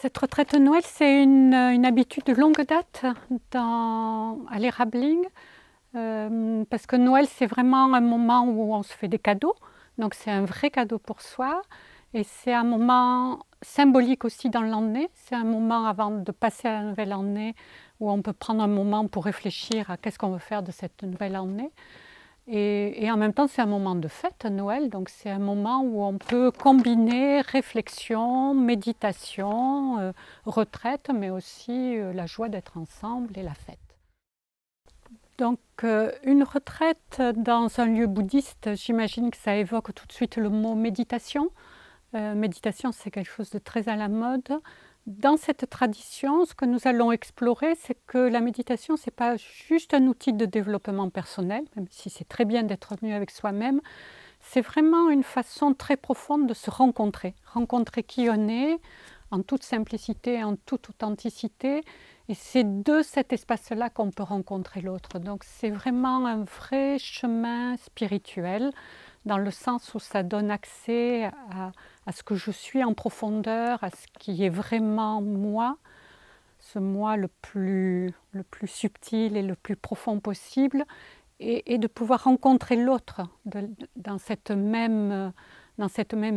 Cette retraite de Noël, c'est une habitude de longue date à l'Érabling, parce que Noël, c'est vraiment un moment où on se fait des cadeaux, donc c'est un vrai cadeau pour soi, et c'est un moment symbolique aussi dans l'année. C'est un moment avant de passer à la nouvelle année où on peut prendre un moment pour réfléchir à qu'est-ce qu'on veut faire de cette nouvelle année. Et en même temps, c'est un moment de fête, Noël, donc c'est un moment où on peut combiner réflexion, méditation, retraite, mais aussi la joie d'être ensemble et la fête. Donc une retraite dans un lieu bouddhiste, j'imagine que ça évoque tout de suite le mot méditation. Méditation, c'est quelque chose de très à la mode. Dans cette tradition, ce que nous allons explorer, c'est que la méditation, ce n'est pas juste un outil de développement personnel, même si c'est très bien d'être venu avec soi-même. C'est vraiment une façon très profonde de se rencontrer. Rencontrer qui on est, en toute simplicité, en toute authenticité. Et c'est de cet espace-là qu'on peut rencontrer l'autre. Donc c'est vraiment un vrai chemin spirituel, dans le sens où ça donne accès à ce que je suis en profondeur, à ce qui est vraiment moi, ce moi le plus subtil et le plus profond possible, et de pouvoir rencontrer l'autre dans cette même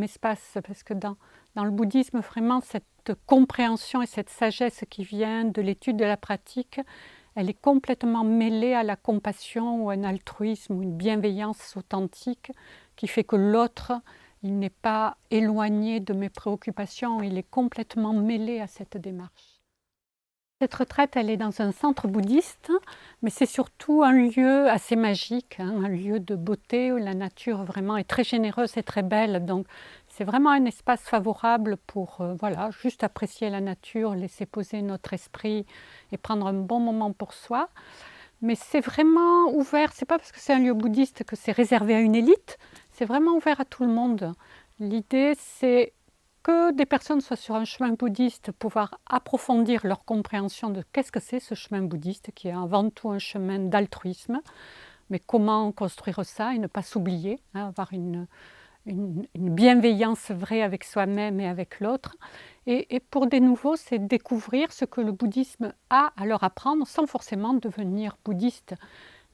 espace, parce que dans le bouddhisme, vraiment, cette compréhension et cette sagesse qui vient de l'étude de la pratique, elle est complètement mêlée à la compassion ou un altruisme ou une bienveillance authentique qui fait que l'autre, il n'est pas éloigné de mes préoccupations, il est complètement mêlé à cette démarche. Cette retraite, elle est dans un centre bouddhiste, mais c'est surtout un lieu assez magique, un lieu de beauté où la nature vraiment est très généreuse et très belle. Donc c'est vraiment un espace favorable pour voilà, juste apprécier la nature, laisser poser notre esprit et prendre un bon moment pour soi. Mais c'est vraiment ouvert, c'est pas parce que c'est un lieu bouddhiste que c'est réservé à une élite, c'est vraiment ouvert à tout le monde. L'idée, c'est que des personnes soient sur un chemin bouddhiste, pouvoir approfondir leur compréhension de qu'est-ce que c'est ce chemin bouddhiste, qui est avant tout un chemin d'altruisme, mais comment construire ça et ne pas s'oublier, avoir une bienveillance vraie avec soi-même et avec l'autre. Et pour des nouveaux, c'est découvrir ce que le bouddhisme a à leur apprendre, sans forcément devenir bouddhiste,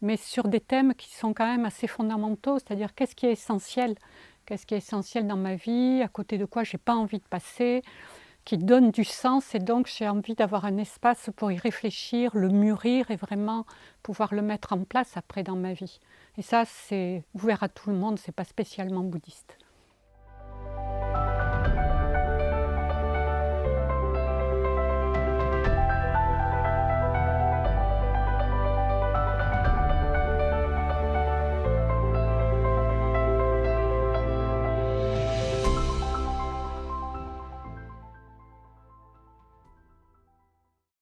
mais sur des thèmes qui sont quand même assez fondamentaux, c'est-à-dire qu'est-ce qui est essentiel dans ma vie, à côté de quoi je n'ai pas envie de passer, qui donne du sens, et donc j'ai envie d'avoir un espace pour y réfléchir, le mûrir et vraiment pouvoir le mettre en place après dans ma vie. Et ça, c'est ouvert à tout le monde, c'est pas spécialement bouddhiste.